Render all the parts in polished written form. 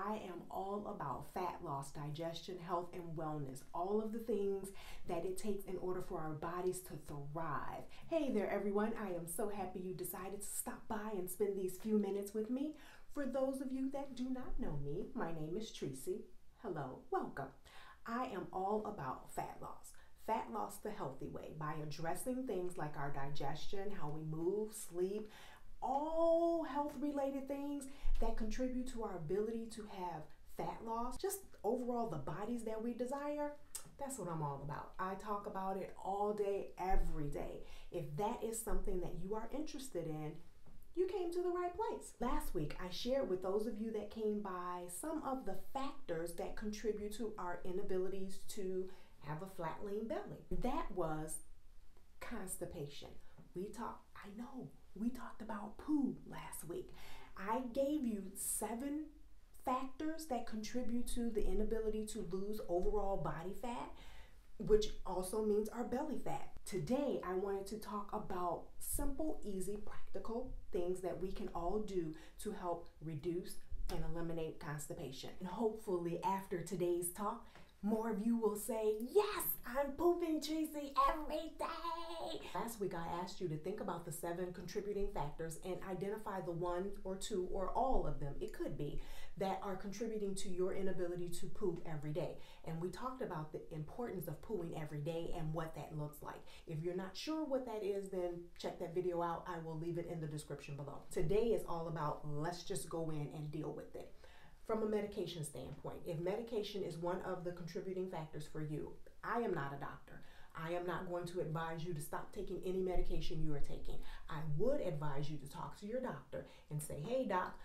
I am all about fat loss, digestion, health, and wellness. All of the things that it takes in order for our bodies to thrive. Hey there, everyone. I am so happy you decided to stop by and spend these few minutes with me. For those of you that do not know me, my name is Tracy. Hello, welcome. I am all about fat loss. Fat loss the healthy way by addressing things like our digestion, how we move, sleep, all health-related things that contribute to our ability to have fat loss, just overall the bodies that we desire. That's what I'm all about. I talk about it all day, every day. If that is something that you are interested in, you came to the right place. Last week, I shared with those of you that came by some of the factors that contribute to our inabilities to have a flat, lean belly. That was constipation. We talked about poo last week. I gave you 7 factors that contribute to the inability to lose overall body fat, which also means our belly fat. Today, I wanted to talk about simple, easy, practical things that we can all do to help reduce and eliminate constipation. And hopefully after today's talk, more of you will say, yes, I'm pooping, Tracy, every day. Last week, I asked you to think about the 7 contributing factors and identify the 1 or 2 or all of them, it could be, that are contributing to your inability to poop every day. And we talked about the importance of pooing every day and what that looks like. If you're not sure what that is, then check that video out. I will leave it in the description below. Today is all about let's just go in and deal with it. From a medication standpoint, if medication is one of the contributing factors for you, I am not a doctor. I am not going to advise you to stop taking any medication you are taking. I would advise you to talk to your doctor and say, hey doc,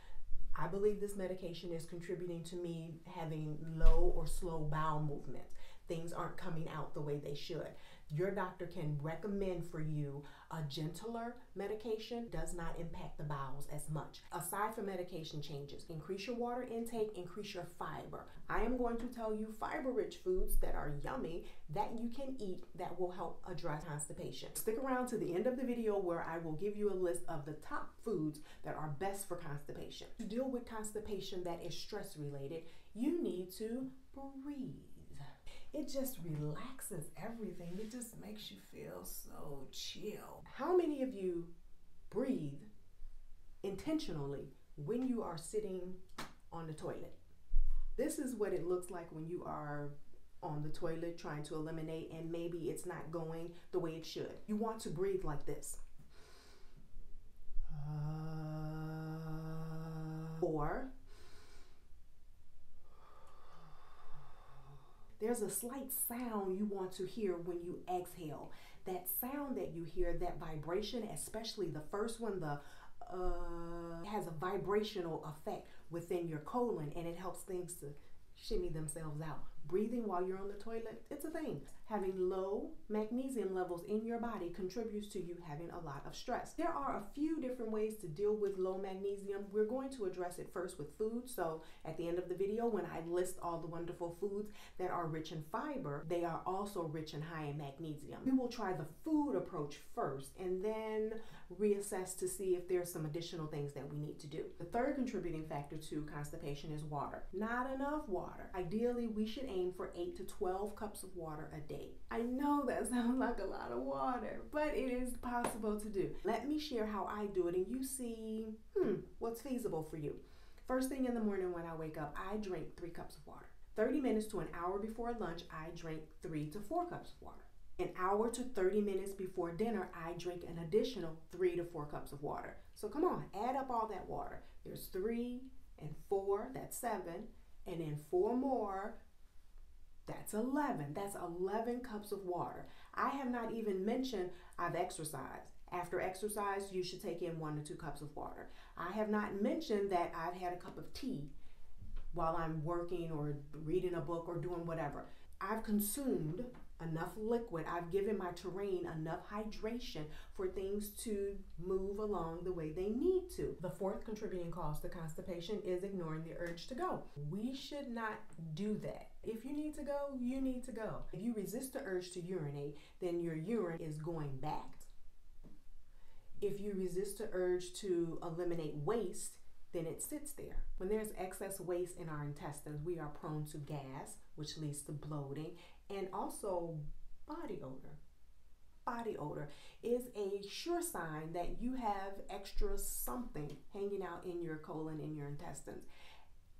I believe this medication is contributing to me having low or slow bowel movements. Things aren't coming out the way they should. Your doctor can recommend for you a gentler medication, does not impact the bowels as much. Aside from medication changes, increase your water intake, increase your fiber. I am going to tell you fiber-rich foods that are yummy that you can eat that will help address constipation. Stick around to the end of the video where I will give you a list of the top foods that are best for constipation. To deal with constipation that is stress-related, you need to breathe. It just relaxes everything. It just makes you feel so chill. How many of you breathe intentionally when you are sitting on the toilet? This is what it looks like when you are on the toilet trying to eliminate and maybe it's not going the way it should. You want to breathe like this. Or there's a slight sound you want to hear when you exhale. That sound that you hear, that vibration, especially the first one, has a vibrational effect within your colon and it helps things to shimmy themselves out. Breathing while you're on the toilet, it's a thing. Having low magnesium levels in your body contributes to you having a lot of stress. There are a few different ways to deal with low magnesium. We're going to address it first with food. So at the end of the video, when I list all the wonderful foods that are rich in fiber, they are also rich and high in magnesium. We will try the food approach first and then reassess to see if there's some additional things that we need to do. The third contributing factor to constipation is water. Not enough water. Ideally, we should aim for 8 to 12 cups of water a day. I know that sounds like a lot of water, but it is possible to do. Let me share how I do it and you see what's feasible for you. First thing in the morning when I wake up, I drink 3 cups of water. 30 minutes to an hour before lunch, I drink 3 to 4 cups of water. An hour to 30 minutes before dinner, I drink an additional 3 to 4 cups of water. So come on, add up all that water. There's 3 and 4, that's 7, and then 4 more, that's 11. That's 11 cups of water. I have not even mentioned I've exercised. After exercise, you should take in 1 to 2 cups of water. I have not mentioned that I've had a cup of tea while I'm working or reading a book or doing whatever. I've consumed enough liquid. I've given my terrain enough hydration for things to move along the way they need to. The fourth contributing cause to constipation is ignoring the urge to go. We should not do that. If you need to go, you need to go. If you resist the urge to urinate, then your urine is going back. If you resist the urge to eliminate waste, then it sits there. When there's excess waste in our intestines, we are prone to gas, which leads to bloating, and also body odor. Body odor is a sure sign that you have extra something hanging out in your colon, in your intestines,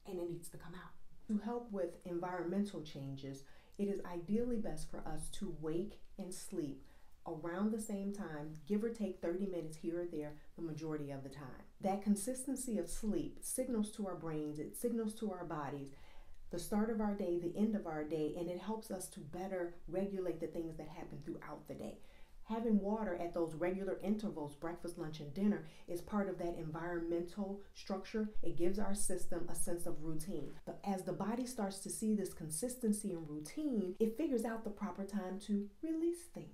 and it needs to come out. To help with environmental changes, it is ideally best for us to wake and sleep around the same time, give or take 30 minutes here or there, the majority of the time. That consistency of sleep signals to our brains, it signals to our bodies the start of our day, the end of our day, and it helps us to better regulate the things that happen throughout the day. Having water at those regular intervals, breakfast, lunch, and dinner, is part of that environmental structure. It gives our system a sense of routine. But as the body starts to see this consistency and routine, it figures out the proper time to release things.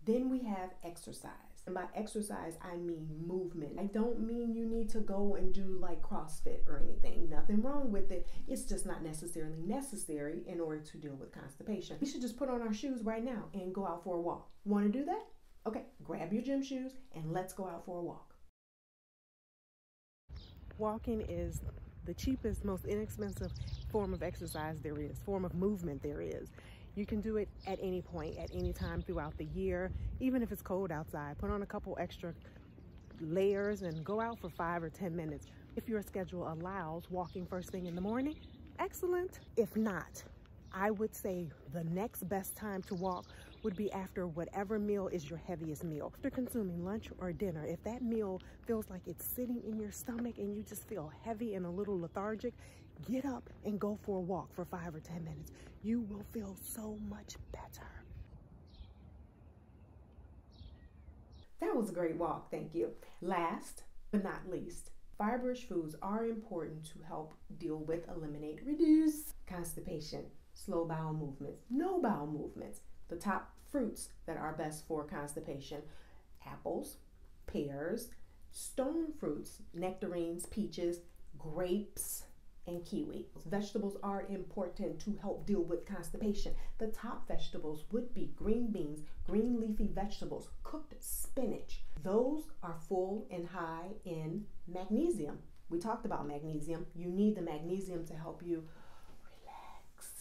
Then we have exercise. And by exercise, I mean movement. I don't mean you need to go and do like CrossFit or anything. Nothing wrong with it. It's just not necessarily necessary in order to deal with constipation. We should just put on our shoes right now and go out for a walk. Want to do that? Okay, grab your gym shoes and let's go out for a walk. Walking is the cheapest, most inexpensive form of exercise there is, form of movement there is. You can do it at any point, at any time throughout the year, even if it's cold outside. Put on a couple extra layers and go out for 5 or 10 minutes. If your schedule allows walking first thing in the morning, excellent. If not, I would say the next best time to walk would be after whatever meal is your heaviest meal. After consuming lunch or dinner, if that meal feels like it's sitting in your stomach and you just feel heavy and a little lethargic, get up and go for a walk for 5 or 10 minutes. You will feel so much better. That was a great walk, thank you. Last but not least, fibrous foods are important to help deal with, eliminate, reduce constipation, slow bowel movements, no bowel movements. The top fruits that are best for constipation: apples, pears, stone fruits, nectarines, peaches, grapes, and kiwi. Vegetables are important to help deal with constipation. The top vegetables would be green beans, green leafy vegetables, cooked spinach. Those are full and high in magnesium. We talked about magnesium. You need the magnesium to help you relax.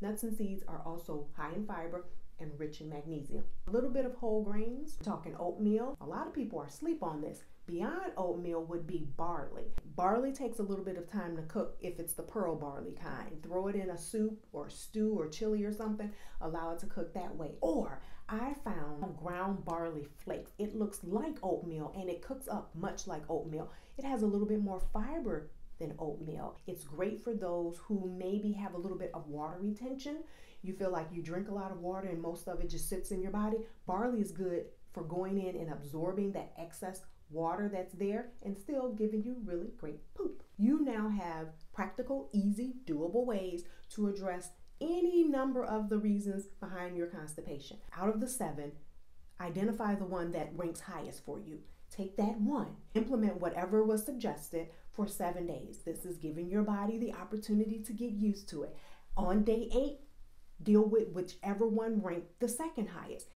Nuts and seeds are also high in fiber and rich in magnesium. A little bit of whole grains, we're talking oatmeal. A lot of people are asleep on this. Beyond oatmeal would be barley. Barley takes a little bit of time to cook if it's the pearl barley kind. Throw it in a soup or stew or chili or something, allow it to cook that way. Or I found ground barley flakes. It looks like oatmeal and it cooks up much like oatmeal. It has a little bit more fiber than oatmeal. It's great for those who maybe have a little bit of water retention. You feel like you drink a lot of water and most of it just sits in your body. Barley is good for going in and absorbing that excess water that's there and still giving you really great poop. You now have practical, easy, doable ways to address any number of the reasons behind your constipation. Out of the 7, identify the one that ranks highest for you. Take that one, implement whatever was suggested for 7 days. This is giving your body the opportunity to get used to it. On day 8, deal with whichever one ranked the second highest.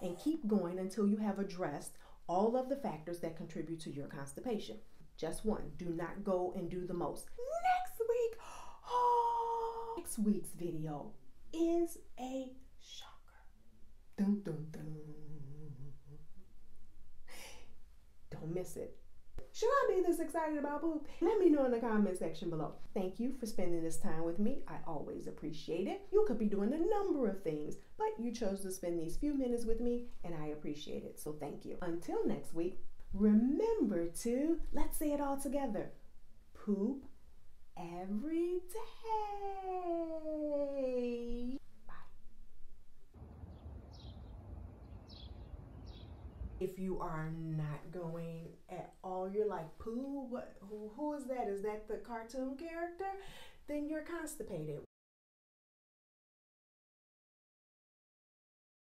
And keep going until you have addressed all of the factors that contribute to your constipation. Just one. Do not go and do the most. Next week's video is a shocker. Dun, dun, dun. Don't miss it. Should I be this excited about poop? Let me know in the comment section below. Thank you for spending this time with me. I always appreciate it. You could be doing a number of things, but you chose to spend these few minutes with me, and I appreciate it. So thank you. Until next week, remember to, let's say it all together, poop every day. If you are not going at all, you're like, poo, what, who is that? Is that the cartoon character? Then you're constipated.